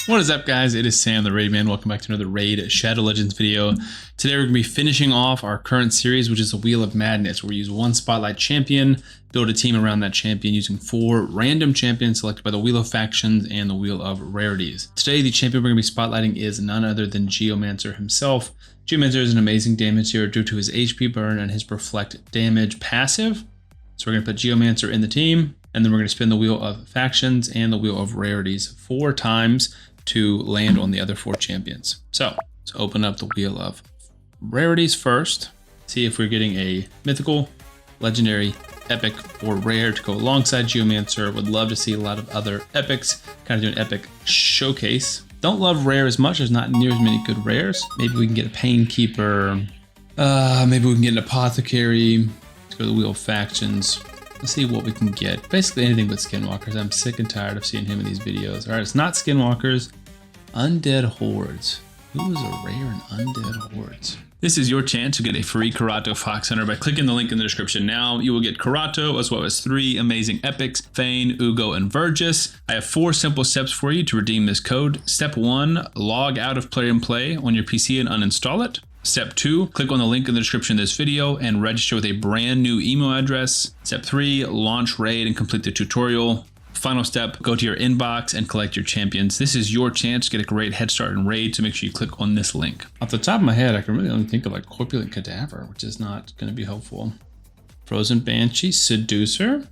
What is up, guys? It is Sam, the Raid Man. Welcome back to another Raid Shadow Legends video. Today we're going to be finishing off our current series, which is the Wheel of Madness, where we use one spotlight champion, build a team around that champion using 4 random champions selected by the Wheel of Factions and the Wheel of Rarities. Today, the champion we're going to be spotlighting is none other than Geomancer himself. Geomancer is an amazing damage hero due to his HP burn and his reflect damage passive. So we're going to put Geomancer in the team, and then we're going to spin the Wheel of Factions and the Wheel of Rarities 4 times to land on the other 4 champions. So let's open up the Wheel of Rarities first, see if we're getting a mythical, legendary, epic, or rare to go alongside Geomancer. Would love to see a lot of other epics, kind of do an epic showcase. Don't love rare as much, there's not near as many good rares. Maybe we can get a Painkeeper, maybe we can get an Apothecary. Let's go to the Wheel of Factions. Let's see what we can get. Basically anything but Skinwalkers. I'm sick and tired of seeing him in these videos. All right, it's not Skinwalkers. Undead Hordes. Who is a rare in Undead Hordes? This is your chance to get a free Karato Fox Hunter by clicking the link in the description now. You will get Karato as well as 3 amazing epics, Thane, Ugo, and Vergis. I have 4 simple steps for you to redeem this code. Step 1, log out of Play and Play on your PC and uninstall it. Step 2, click on the link in the description of this video and register with a brand new email address. Step 3, launch Raid and complete the tutorial. Final step, go to your inbox and collect your champions. This is your chance to get a great head start in Raid, so make sure you click on this link. Off the top of my head, I can really only think of like Corpulent Cadaver, which is not going to be helpful. Frozen Banshee, Seducer,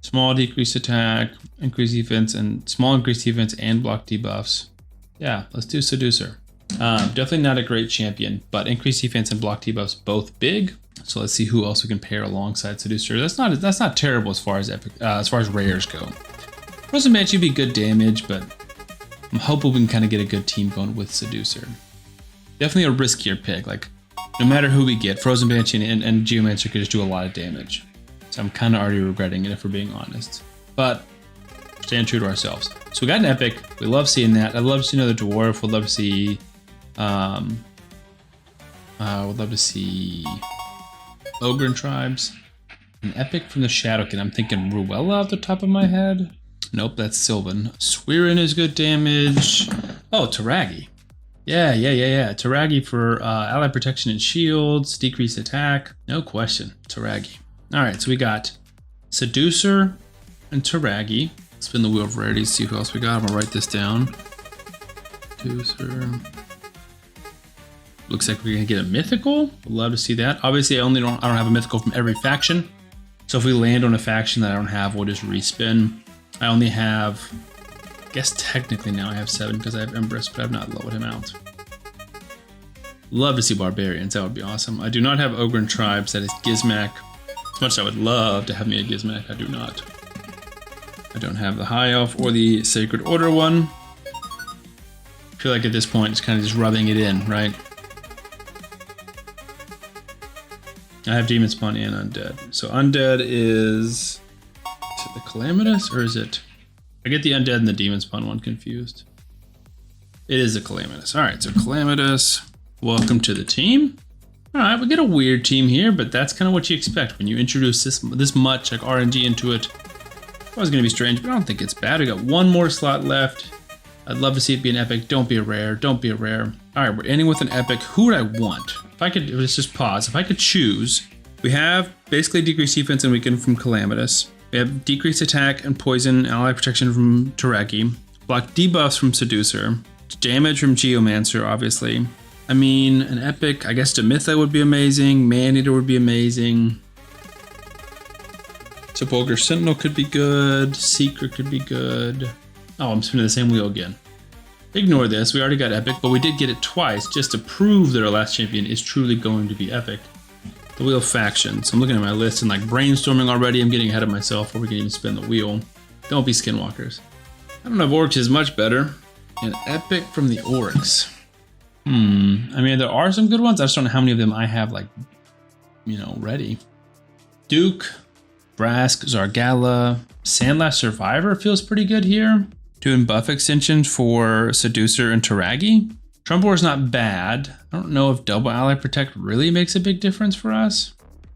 small decrease attack, increase defense, and small increase defense and block debuffs. Yeah, let's do Seducer. Definitely not a great champion, but increased defense and block debuffs both big. So let's see who else we can pair alongside Seducer. That's not terrible as far as rares go. Frozen Banshee would be good damage, but I'm hoping we can kind of get a good team going with Seducer. Definitely a riskier pick. Like no matter who we get, Frozen Banshee and Geomancer could just do a lot of damage. So I'm kind of already regretting it if we're being honest. But stand true to ourselves. So we got an epic. We love seeing that. I'd love to see another dwarf. We'd love to see. Would love to see Ogre and Tribes. An epic from the Shadowkin. I'm thinking Ruella off the top of my head. Nope, that's Sylvan. Swearin is good damage. Oh, toragi. Yeah. Toragi for ally protection and shields, decrease attack. No question, toragi. All right, so we got Seducer and toragi. Spin the Wheel of Rarities, see who else we got. I'm gonna write this down. Seducer. Looks like we're gonna get a mythical. Would love to see that. Obviously, I don't have a mythical from every faction. So if we land on a faction that I don't have, we'll just respin. I only have, I guess technically now I have 7 because I have Empress, but I've not lowered him out. Love to see Barbarians, that would be awesome. I do not have Ogre and Tribes, that is Gizmak. As much as I would love to have me a Gizmak, I do not. I don't have the High Elf or the Sacred Order one. I feel like at this point it's kind of just rubbing it in, right? I have Demon Spawn and Undead. So Undead is it the Calamitus or is it? I get the Undead and the Demon Spawn one confused. It is a Calamitus. All right, so Calamitus, welcome to the team. All right, we get a weird team here, but that's kind of what you expect when you introduce this much like RNG into it. It was gonna be strange, but I don't think it's bad. We got 1 more slot left. I'd love to see it be an epic. Don't be a rare. Don't be a rare. All right, we're ending with an epic. Who would I want? If I could, let's just pause. If I could choose, we have basically decreased defense and weaken from Calamitus. We have decreased attack and poison, ally protection from toragi, block debuffs from Seducer, damage from Geomancer, obviously. I mean, an epic, I guess Demitha would be amazing. Maneater would be amazing. Sepulchre Sentinel could be good. Seeker could be good. Oh, I'm spinning the same wheel again. Ignore this, we already got epic, but we did get it twice just to prove that our last champion is truly going to be epic. The Wheel of Factions. I'm looking at my list and like brainstorming already. I'm getting ahead of myself before we can even spin the wheel. Don't be Skinwalkers. I don't know if Orcs is much better. An epic from the Orcs. I mean, there are some good ones. I just don't know how many of them I have like, you know, ready. Duke, Brask, Zargala, Sandlashed Survivor feels pretty good here. Doing buff extensions for Seducer and toragi. Trumpor is not bad. I don't know if double ally protect really makes a big difference for us.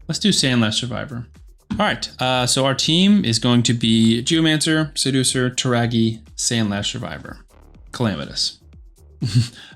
Let's do Sandlashed Survivor. All right, so our team is going to be Geomancer, Seducer, toragi, Sandlashed Survivor. Calamitus.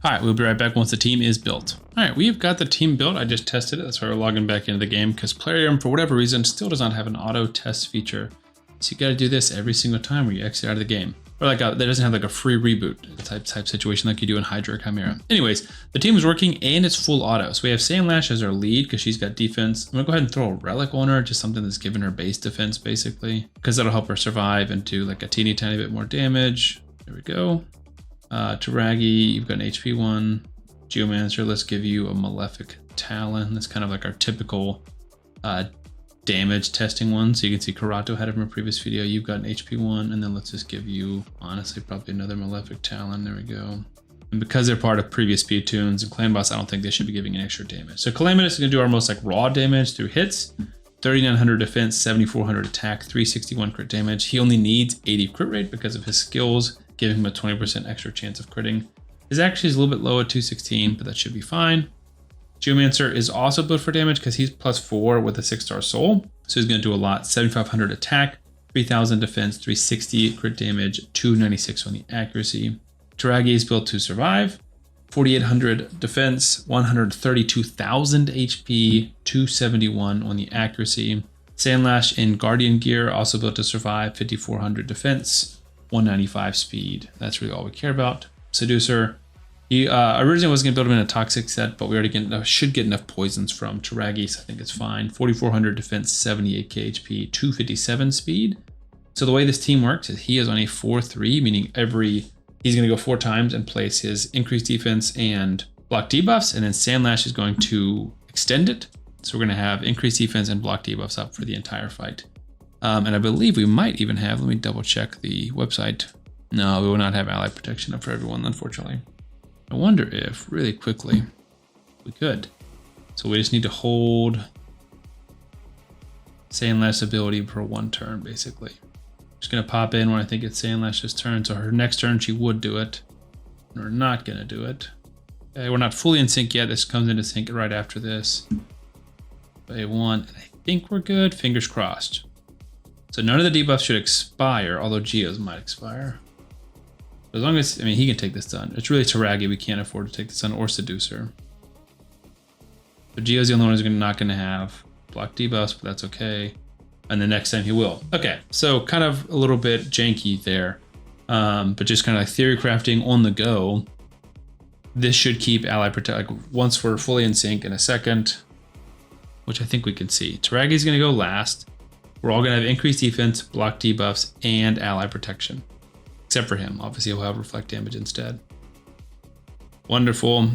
All right, we'll be right back once the team is built. All right, we've got the team built. I just tested it. That's why we're logging back into the game because Plarium, for whatever reason, still does not have an auto test feature. So you got to do this every single time where you exit out of the game. Or like that doesn't have like a free reboot type situation like you do in Hydra or Chimera. Anyways, the team is working and it's full auto. So we have Sandlashed as our lead because she's got defense. I'm gonna go ahead and throw a relic on her, just something that's giving her base defense basically, because that'll help her survive and do like a teeny tiny bit more damage. There we go. Toragi, you've got an HP 1. Geomancer, let's give you a Malefic Talon. That's kind of like our typical damage testing one. So you can see Karato had it from a previous video. You've got an HP 1, and then let's just give you, honestly, probably another Malefic Talon. There we go. And because they're part of previous speed tunes and clan boss, I don't think they should be giving an extra damage. So Calamitus is gonna do our most like raw damage through hits, 3,900 defense, 7,400 attack, 361 crit damage. He only needs 80 crit rate because of his skills, giving him a 20% extra chance of critting. His actually is a little bit low at 216, but that should be fine. Geomancer is also built for damage because he's +4 with a 6-star soul. So he's going to do a lot. 7,500 attack, 3,000 defense, 360 crit damage, 296 on the accuracy. Toragi is built to survive. 4,800 defense, 132,000 HP, 271 on the accuracy. Sandlashed in Guardian gear, also built to survive. 5,400 defense, 195 speed. That's really all we care about. Seducer. He originally was going to build him in a toxic set, but we already should get enough poisons from Toragi, so I think it's fine. 4,400 defense, 78k HP, 257 speed. So the way this team works is he is on a 4-3, meaning he's going to go 4 times and place his increased defense and block debuffs, and then Sandlash is going to extend it. So we're going to have increased defense and block debuffs up for the entire fight. And I believe we might even have, let me double check the website. No, we will not have ally protection up for everyone, unfortunately. I wonder if, really quickly, we could. So we just need to hold Sandlash ability per 1 turn, basically. Just gonna pop in when I think it's Sandlash's turn. So her next turn, she would do it. We're not gonna do it. Okay, we're not fully in sync yet. This comes into sync right after this. I think we're good, fingers crossed. So none of the debuffs should expire, although Geo's might expire. As long as, he can take this done. It's really Toragi we can't afford to take this on, or Seducer. But Geo's the only one who's not going to have block debuffs, but that's okay. And the next time he will. Okay, so kind of a little bit janky there. But just kind of like theory crafting on the go. This should keep ally protect, like once we're fully in sync in a second, which I think we can see. Toragi's going to go last. We're all going to have increased defense, block debuffs, and ally protection. Except for him. Obviously, he'll have reflect damage instead. Wonderful.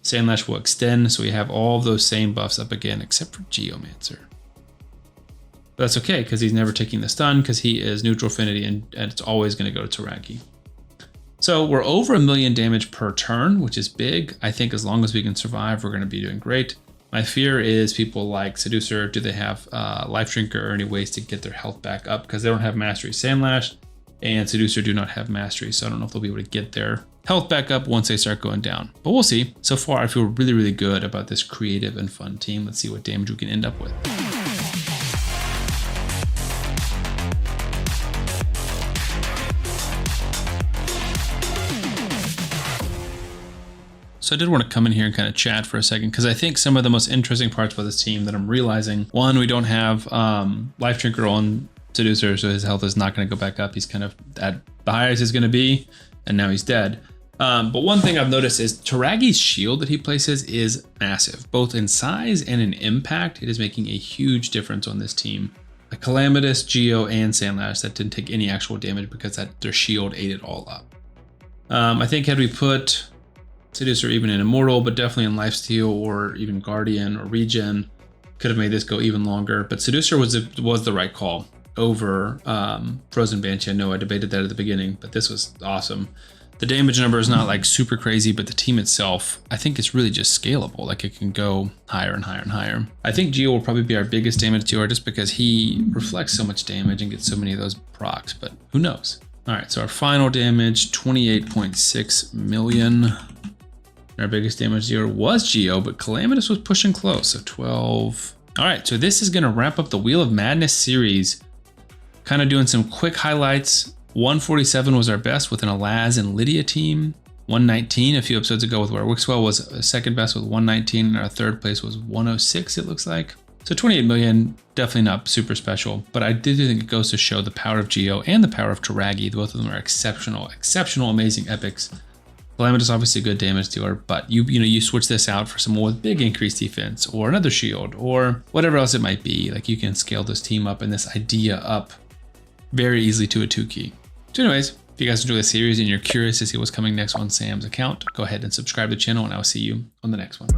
Sandlash will extend, so we have all of those same buffs up again, except for Geomancer. But that's okay, because he's never taking the stun, because he is neutral affinity, and it's always going to go to Toragi. So we're over 1 million damage per turn, which is big. I think as long as we can survive, we're going to be doing great. My fear is people like Seducer, do they have Life Drinker or any ways to get their health back up? Because they don't have Mastery. Sandlash and Seducer do not have Mastery, so I don't know if they'll be able to get their health back up once they start going down. But we'll see. So far, I feel really, really good about this creative and fun team. Let's see what damage we can end up with. So I did want to come in here and kind of chat for a second, because I think some of the most interesting parts about this team that I'm realizing, one, we don't have Life Drinker on Seducer, so his health is not going to go back up. He's kind of at the highest he's going to be, and now he's dead. But one thing I've noticed is Toragi's shield that he places is massive, both in size and in impact. It is making a huge difference on this team. Like Calamitus, Geo, and Sandlash that didn't take any actual damage because their shield ate it all up. I think had we put Seducer even in Immortal, but definitely in Lifesteal or even Guardian or Regen, could have made this go even longer. But Seducer was the right call over Frozen Banshee. I know I debated that at the beginning, but this was awesome. The damage number is not like super crazy, but the team itself, I think it's really just scalable. Like it can go higher and higher and higher. I think Geo will probably be our biggest damage dealer just because he reflects so much damage and gets so many of those procs, but who knows? All right, so our final damage, 28.6 million. Our biggest damage dealer was Geo, but Calamitus was pushing close, so 12. All right, so this is gonna wrap up the Wheel of Madness series. Kind of doing some quick highlights, 147 was our best with an Alaz and Lydia team. 119 a few episodes ago with Wixwell was second best with 119, and our third place was 106, it looks like. So 28 million, definitely not super special, but I did think it goes to show the power of Geo and the power of Toragi. Both of them are exceptional, amazing epics. Calamitus obviously a good damage dealer, but you switch this out for someone with big increased defense or another shield or whatever else it might be. Like, you can scale this team up and this idea up very easily to a 2 key. So anyways, if you guys enjoy the series and you're curious to see what's coming next on Sam's account, go ahead and subscribe to the channel, and I'll see you on the next one.